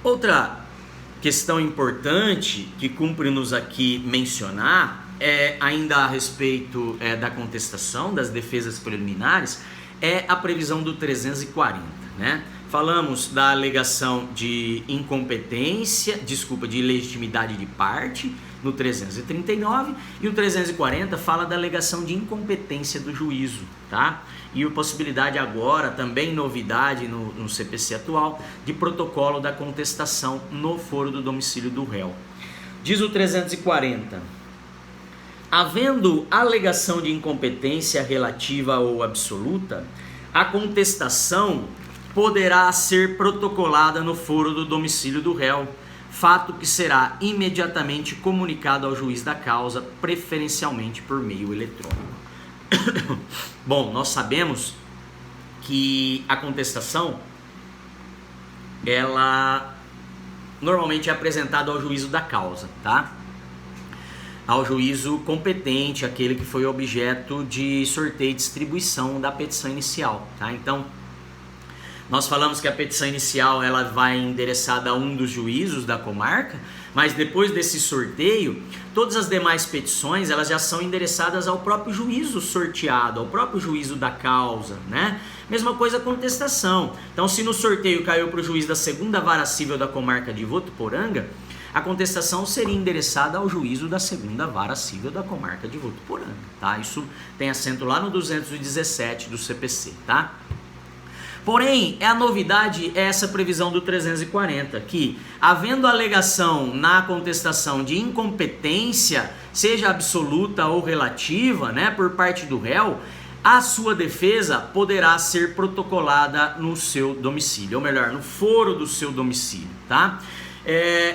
Outra questão importante que cumpre-nos aqui mencionar é ainda a respeito da contestação das defesas preliminares, é a previsão do 340, né? Falamos da alegação de incompetência, de legitimidade de parte no 339, e o 340 fala da alegação de incompetência do juízo, tá? E a possibilidade agora, também novidade no CPC atual, de protocolo da contestação no foro do domicílio do réu. Diz o 340: havendo alegação de incompetência relativa ou absoluta, a contestação poderá ser protocolada no foro do domicílio do réu, fato que será imediatamente comunicado ao juiz da causa, preferencialmente por meio eletrônico. Bom, nós sabemos que a contestação, ela normalmente é apresentada ao juízo da causa, tá? Ao juízo competente, aquele que foi objeto de sorteio e distribuição da petição inicial, tá? Então, nós falamos que a petição inicial ela vai endereçada a um dos juízos da comarca, mas depois desse sorteio, todas as demais petições elas já são endereçadas ao próprio juízo sorteado, ao próprio juízo da causa, né? Mesma coisa a contestação. Então, se no sorteio caiu para o juiz da segunda vara civil da comarca de Votuporanga, a contestação seria endereçada ao juízo da segunda vara civil da comarca de Votuporanga, tá? Isso tem assento lá no 217 do CPC, tá? Porém, a novidade é essa previsão do 340, que, havendo alegação na contestação de incompetência, seja absoluta ou relativa, né, por parte do réu, a sua defesa poderá ser protocolada no seu domicílio, ou melhor, no foro do seu domicílio, tá?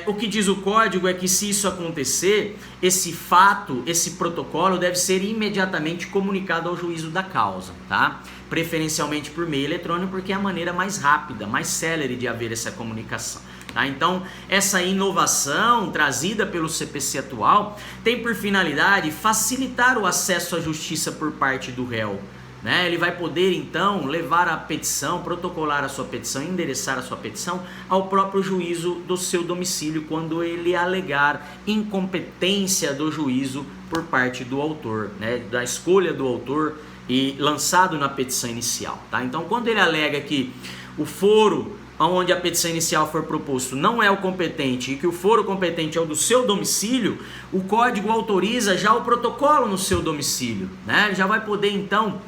O que diz o código é que, se isso acontecer, esse fato, esse protocolo deve ser imediatamente comunicado ao juízo da causa, tá? Preferencialmente por meio eletrônico, porque é a maneira mais rápida, mais célere de haver essa comunicação, tá? Então, essa inovação trazida pelo CPC atual tem por finalidade facilitar o acesso à justiça por parte do réu, né? Ele vai poder então levar a petição, protocolar a sua petição, endereçar a sua petição ao próprio juízo do seu domicílio quando ele alegar incompetência do juízo por parte do autor, né? Da escolha do autor e lançado na petição inicial, tá? Então, quando ele alega que o foro onde a petição inicial for proposto não é o competente e que o foro competente é o do seu domicílio, o código autoriza já o protocolo no seu domicílio, né? Ele já vai poder então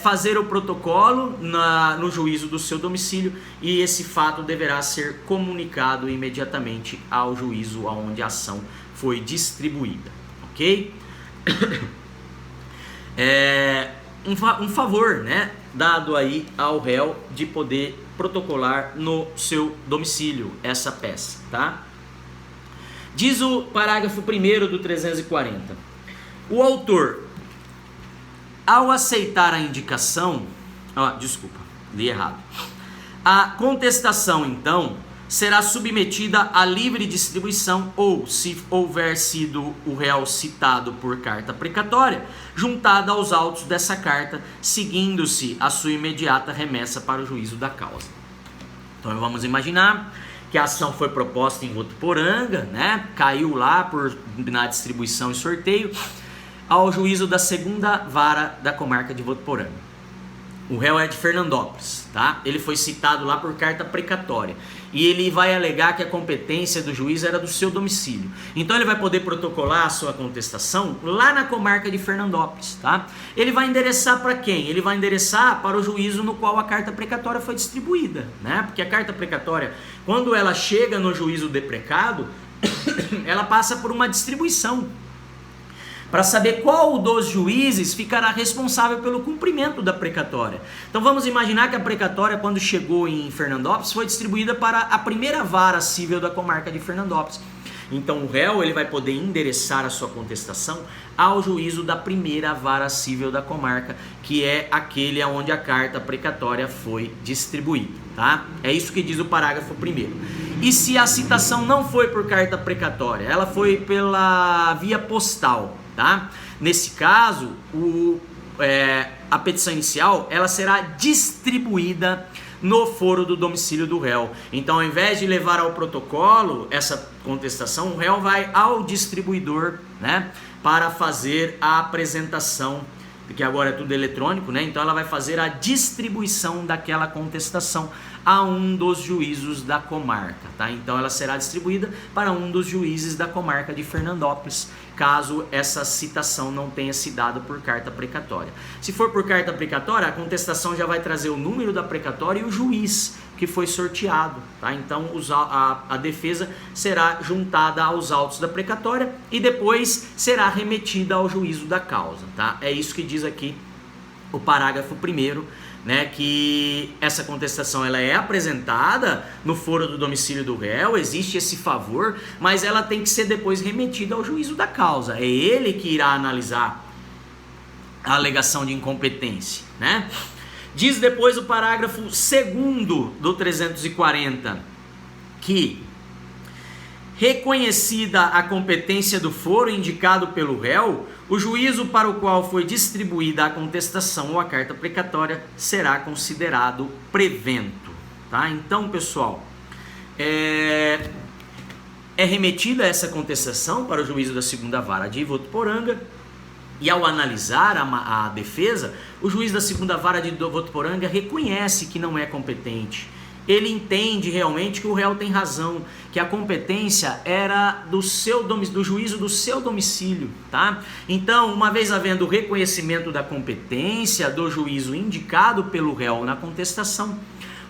fazer o protocolo no juízo do seu domicílio, e esse fato deverá ser comunicado imediatamente ao juízo onde a ação foi distribuída, ok? Um favor, né, dado aí ao réu de poder protocolar no seu domicílio essa peça, tá? Diz o parágrafo 1º do 340: o autor, ao aceitar a indicação, li errado. A contestação, então, será submetida à livre distribuição ou, se houver sido o réu citado por carta precatória, juntada aos autos dessa carta, seguindo-se a sua imediata remessa para o juízo da causa. Então, vamos imaginar que a ação foi proposta em Votuporanga, né? Caiu lá na distribuição e sorteio ao juízo da segunda vara da comarca de Votuporanga. O réu é de Fernandópolis, tá? Ele foi citado lá por carta precatória e ele vai alegar que a competência do juiz era do seu domicílio. Então ele vai poder protocolar a sua contestação lá na comarca de Fernandópolis, tá? Ele vai endereçar para quem? Ele vai endereçar para o juízo no qual a carta precatória foi distribuída, né? Porque a carta precatória, quando ela chega no juízo deprecado, ela passa por uma distribuição para saber qual dos juízes ficará responsável pelo cumprimento da precatória. Então vamos imaginar que a precatória, quando chegou em Fernandópolis, foi distribuída para a primeira vara civil da comarca de Fernandópolis. Então o réu ele vai poder endereçar a sua contestação ao juízo da primeira vara civil da comarca, que é aquele onde a carta precatória foi distribuída, tá? É isso que diz o parágrafo 1º. E se a citação não foi por carta precatória, ela foi pela via postal, tá? Nesse caso, a petição inicial ela será distribuída no foro do domicílio do réu. Então, ao invés de levar ao protocolo essa contestação, o réu vai ao distribuidor, né, para fazer a apresentação, que agora é tudo eletrônico, né? Então ela vai fazer a distribuição daquela contestação a um dos juízos da comarca, tá? Então ela será distribuída para um dos juízes da comarca de Fernandópolis, caso essa citação não tenha se dado por carta precatória. Se for por carta precatória, a contestação já vai trazer o número da precatória e o juiz que foi sorteado, tá? Então a defesa será juntada aos autos da precatória e depois será remetida ao juízo da causa, tá? É isso que diz aqui o parágrafo 1º, né, que essa contestação ela é apresentada no foro do domicílio do réu, existe esse favor, mas ela tem que ser depois remetida ao juízo da causa. É ele que irá analisar a alegação de incompetência, né? Diz depois o parágrafo 2º do 340 que, reconhecida a competência do foro indicado pelo réu, o juízo para o qual foi distribuída a contestação ou a carta precatória será considerado prevento, tá? Então, pessoal, é remetida essa contestação para o juízo da 2ª Vara de Votuporanga. E ao analisar a defesa, o juiz da 2ª Vara de Votuporanga reconhece que não é competente. Ele entende realmente que o réu tem razão, que a competência era do juízo do seu domicílio, tá? Então, uma vez havendo o reconhecimento da competência do juízo indicado pelo réu na contestação,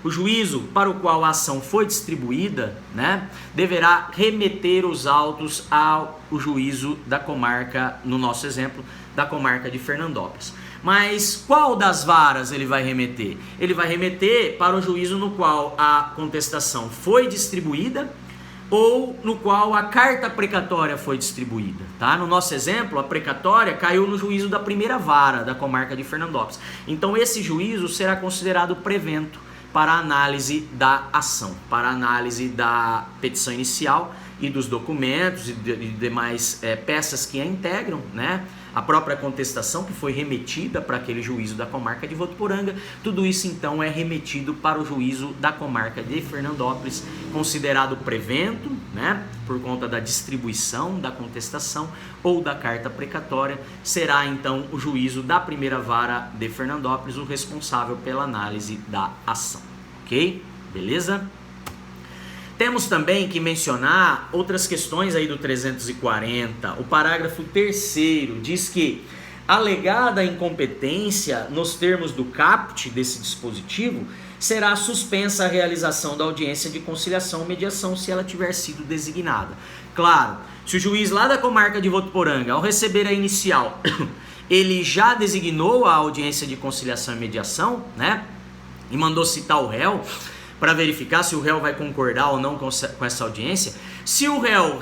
o juízo para o qual a ação foi distribuída, né, deverá remeter os autos ao juízo da comarca, no nosso exemplo, da comarca de Fernandópolis. Mas qual das varas ele vai remeter? Ele vai remeter para o juízo no qual a contestação foi distribuída ou no qual a carta precatória foi distribuída, tá? No nosso exemplo, a precatória caiu no juízo da 1ª Vara da comarca de Fernandópolis. Então esse juízo será considerado prevento para a análise da ação, para a análise da petição inicial e dos documentos e demais peças que a integram, né? A própria contestação que foi remetida para aquele juízo da comarca de Votuporanga, tudo isso então é remetido para o juízo da comarca de Fernandópolis, considerado prevento, né? Por conta da distribuição da contestação ou da carta precatória, será então o juízo da 1ª Vara de Fernandópolis o responsável pela análise da ação, ok? Beleza? Temos também que mencionar outras questões aí do 340. O parágrafo 3º diz que, alegada a incompetência nos termos do caput desse dispositivo, será suspensa a realização da audiência de conciliação ou mediação se ela tiver sido designada. Claro, se o juiz lá da comarca de Votuporanga, ao receber a inicial, ele já designou a audiência de conciliação e mediação, né, e mandou citar o réu, para verificar se o réu vai concordar ou não com essa audiência. Se o réu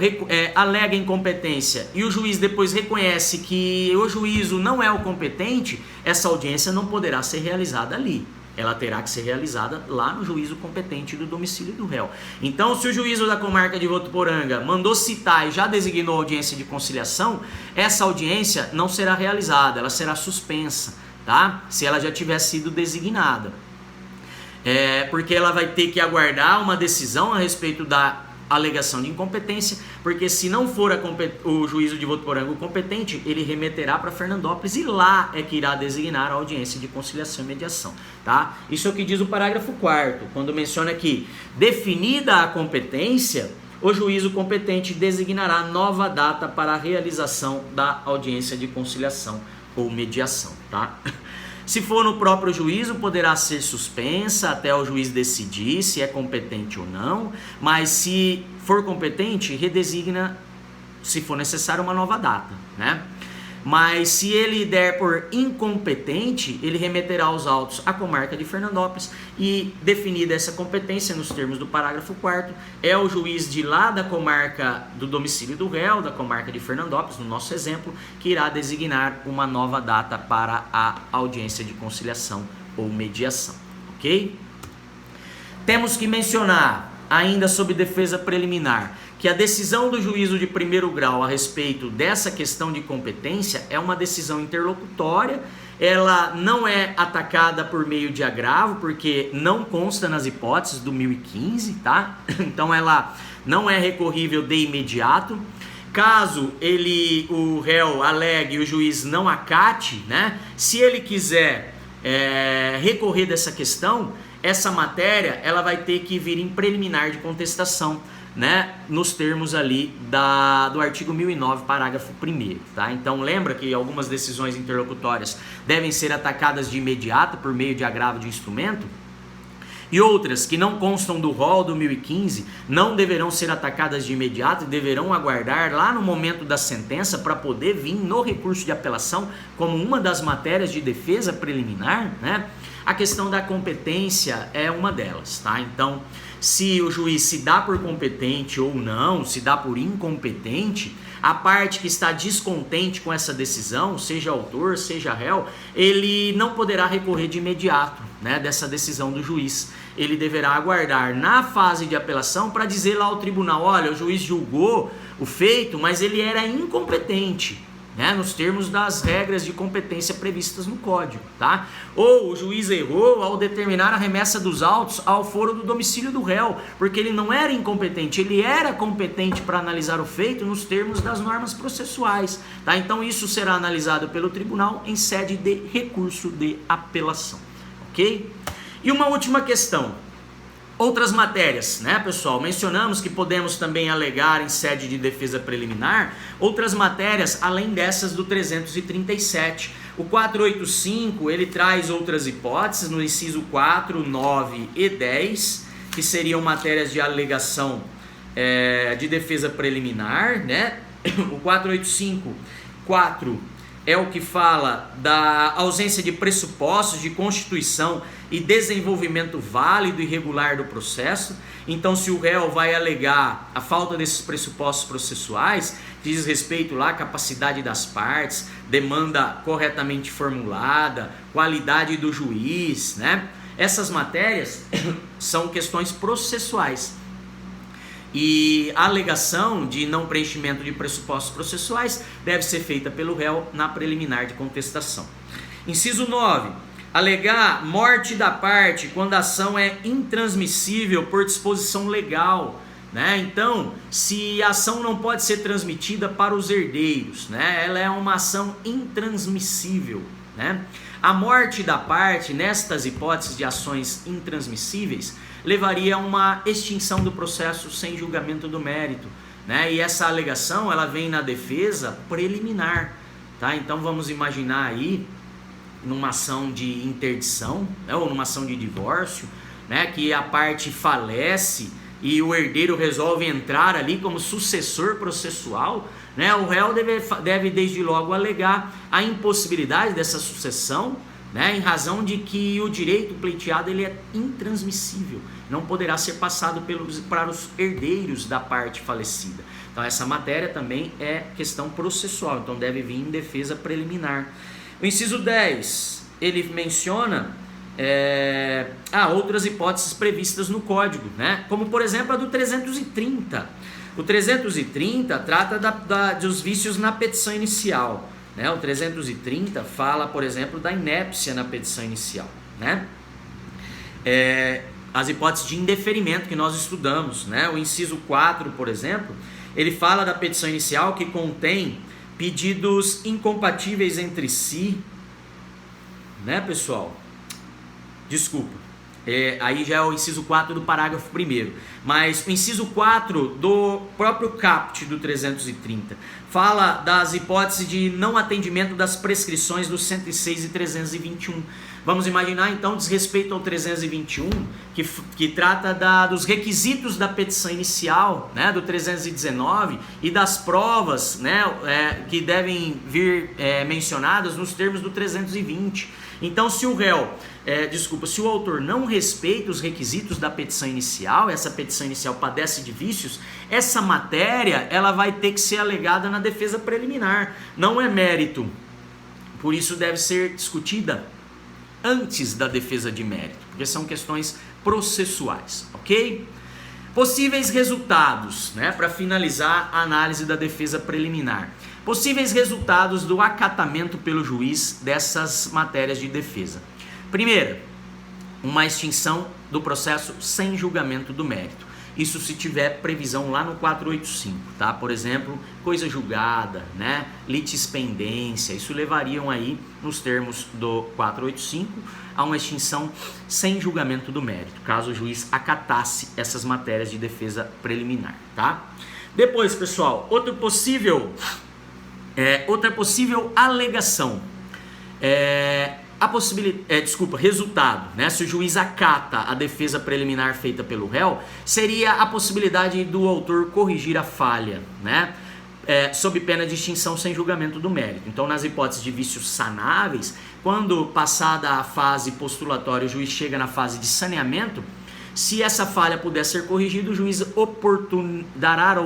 alega incompetência e o juiz depois reconhece que o juízo não é o competente, essa audiência não poderá ser realizada ali. Ela terá que ser realizada lá no juízo competente do domicílio do réu. Então, se o juízo da comarca de Votuporanga mandou citar e já designou a audiência de conciliação, essa audiência não será realizada, ela será suspensa, tá? Se ela já tiver sido designada. Porque ela vai ter que aguardar uma decisão a respeito da alegação de incompetência, porque se não for o juízo de Votuporanga o competente, ele remeterá para Fernandópolis e lá é que irá designar a audiência de conciliação e mediação, tá? Isso é o que diz o parágrafo 4º, quando menciona que, definida a competência, o juízo competente designará nova data para a realização da audiência de conciliação ou mediação, tá? Se for no próprio juízo, poderá ser suspensa até o juiz decidir se é competente ou não, mas se for competente, redesigna, se for necessário, uma nova data, né? Mas se ele der por incompetente, ele remeterá os autos à comarca de Fernandópolis e, definida essa competência nos termos do parágrafo 4º, é o juiz de lá da comarca do domicílio do réu, da comarca de Fernandópolis, no nosso exemplo, que irá designar uma nova data para a audiência de conciliação ou mediação, ok? Temos que mencionar, ainda sobre defesa preliminar, que a decisão do juízo de 1º grau a respeito dessa questão de competência é uma decisão interlocutória ela não é atacada por meio de agravo, porque não consta nas hipóteses do 1015, tá? Então ela não é recorrível de imediato. Caso o réu alegue e o juiz não acate, né? Se ele quiser recorrer dessa questão, essa matéria ela vai ter que vir em preliminar de contestação, né, nos termos ali do artigo 1009, parágrafo 1º, tá? Então lembra que algumas decisões interlocutórias devem ser atacadas de imediato por meio de agravo de instrumento, e outras que não constam do rol do 1015 não deverão ser atacadas de imediato e deverão aguardar lá no momento da sentença para poder vir no recurso de apelação como uma das matérias de defesa preliminar, né? A questão da competência é uma delas, tá? Então, se o juiz se dá por competente ou não, se dá por incompetente, a parte que está descontente com essa decisão, seja autor, seja réu, ele não poderá recorrer de imediato, né, dessa decisão do juiz. Ele deverá aguardar na fase de apelação para dizer lá ao tribunal, olha, o juiz julgou o feito, mas ele era incompetente, né, nos termos das regras de competência previstas no Código, tá? Ou o juiz errou ao determinar a remessa dos autos ao foro do domicílio do réu, porque ele não era incompetente, ele era competente para analisar o feito nos termos das normas processuais, tá? Então isso será analisado pelo tribunal em sede de recurso de apelação, ok? E uma última questão. Outras matérias, né, pessoal? Mencionamos que podemos também alegar em sede de defesa preliminar outras matérias além dessas do 337. O 485, ele traz outras hipóteses no inciso 4, 9 e 10, que seriam matérias de alegação de defesa preliminar, né? O 485, 4 é o que fala da ausência de pressupostos de constituição e desenvolvimento válido e regular do processo. Então, se o réu vai alegar a falta desses pressupostos processuais, que diz respeito lá à capacidade das partes, demanda corretamente formulada, qualidade do juiz, né? Essas matérias são questões processuais. E a alegação de não preenchimento de pressupostos processuais deve ser feita pelo réu na preliminar de contestação. Inciso 9. Alegar morte da parte quando a ação é intransmissível por disposição legal, né? Então, se a ação não pode ser transmitida para os herdeiros, né? Ela é uma ação intransmissível, né? A morte da parte, nestas hipóteses de ações intransmissíveis, levaria a uma extinção do processo sem julgamento do mérito, né? E essa alegação, ela vem na defesa preliminar, tá? Então vamos imaginar aí numa ação de interdição, né, ou numa ação de divórcio, né, que a parte falece e o herdeiro resolve entrar ali como sucessor processual, né? O réu deve desde logo alegar a impossibilidade dessa sucessão, né, em razão de que o direito pleiteado ele é intransmissível, não poderá ser passado para os herdeiros da parte falecida. Então essa matéria também é questão processual, então deve vir em defesa preliminar. O inciso 10, ele menciona outras hipóteses previstas no Código, né, como por exemplo a do 330. O 330 trata dos vícios na petição inicial, né? O 330 fala, por exemplo, da inépcia na petição inicial, né? As hipóteses de indeferimento que nós estudamos, né? O inciso 4, por exemplo, ele fala da petição inicial que contém pedidos incompatíveis entre si, né, pessoal? Desculpa. Aí já é o inciso 4 do parágrafo 1º, mas o inciso 4 do próprio caput do 330 fala das hipóteses de não atendimento das prescrições dos 106 e 321. Vamos imaginar então desrespeito ao 321, que trata dos requisitos da petição inicial, né, do 319, e das provas, né, que devem vir mencionadas nos termos do 320. Então, se o autor não respeita os requisitos da petição inicial, essa petição inicial padece de vícios, essa matéria ela vai ter que ser alegada na defesa preliminar, não é mérito. Por isso deve ser discutida antes da defesa de mérito, porque são questões processuais, ok? Possíveis resultados, né, para finalizar a análise da defesa preliminar. Possíveis resultados do acatamento pelo juiz dessas matérias de defesa. Primeira, uma extinção do processo sem julgamento do mérito. Isso se tiver previsão lá no 485, tá? Por exemplo, coisa julgada, né? Litispendência, isso levariam aí, nos termos do 485, a uma extinção sem julgamento do mérito, caso o juiz acatasse essas matérias de defesa preliminar, tá? Depois, pessoal, outra possível alegação resultado, né? Se o juiz acata a defesa preliminar feita pelo réu, seria a possibilidade do autor corrigir a falha, né? Sob pena de extinção sem julgamento do mérito. Então, nas hipóteses de vícios sanáveis, quando passada a fase postulatória, o juiz chega na fase de saneamento, se essa falha puder ser corrigida, o juiz dará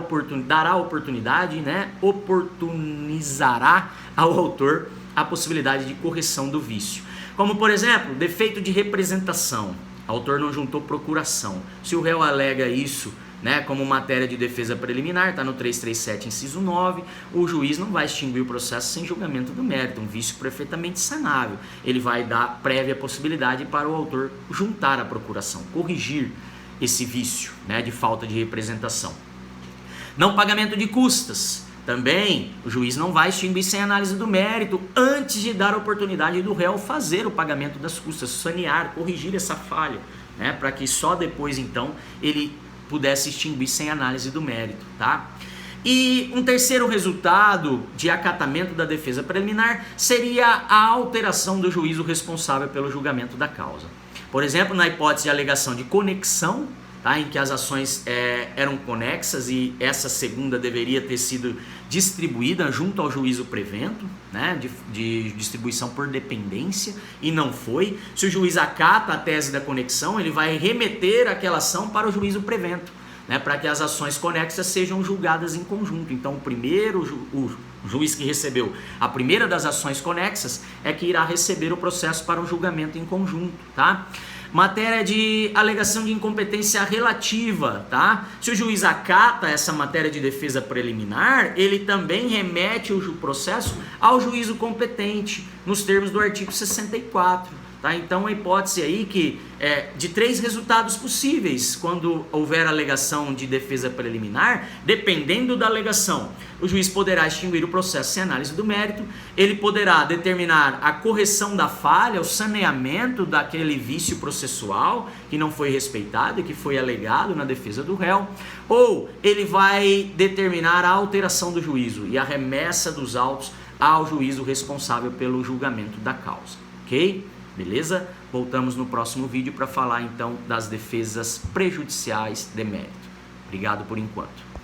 oportunidade, né? Oportunizará ao autor a possibilidade de correção do vício. Como, por exemplo, defeito de representação. O autor não juntou procuração. Se o réu alega isso, né, como matéria de defesa preliminar, está no 337, inciso 9, o juiz não vai extinguir o processo sem julgamento do mérito, um vício perfeitamente sanável. Ele vai dar prévia possibilidade para o autor juntar a procuração, corrigir esse vício, né, de falta de representação. Não pagamento de custas. Também o juiz não vai extinguir sem análise do mérito antes de dar a oportunidade do réu fazer o pagamento das custas, sanear, corrigir essa falha, né, para que só depois então ele pudesse extinguir sem análise do mérito, tá? E um terceiro resultado de acatamento da defesa preliminar seria a alteração do juízo responsável pelo julgamento da causa. Por exemplo, na hipótese de alegação de conexão, tá, em que as ações eram conexas e essa segunda deveria ter sido distribuída junto ao juízo prevento, né, de distribuição por dependência, e não foi. Se o juiz acata a tese da conexão, ele vai remeter aquela ação para o juízo prevento, né, para que as ações conexas sejam julgadas em conjunto. Então, o juiz que recebeu a primeira das ações conexas é que irá receber o processo para um julgamento em conjunto, tá? Matéria de alegação de incompetência relativa, tá? Se o juiz acata essa matéria de defesa preliminar, ele também remete o processo ao juízo competente, nos termos do artigo 64, tá? Então, a hipótese aí que de 3 resultados possíveis, quando houver alegação de defesa preliminar, dependendo da alegação, o juiz poderá extinguir o processo sem análise do mérito, ele poderá determinar a correção da falha, o saneamento daquele vício processual que não foi respeitado e que foi alegado na defesa do réu, ou ele vai determinar a alteração do juízo e a remessa dos autos ao juízo responsável pelo julgamento da causa, ok? Beleza? Voltamos no próximo vídeo para falar então das defesas prejudiciais de mérito. Obrigado por enquanto.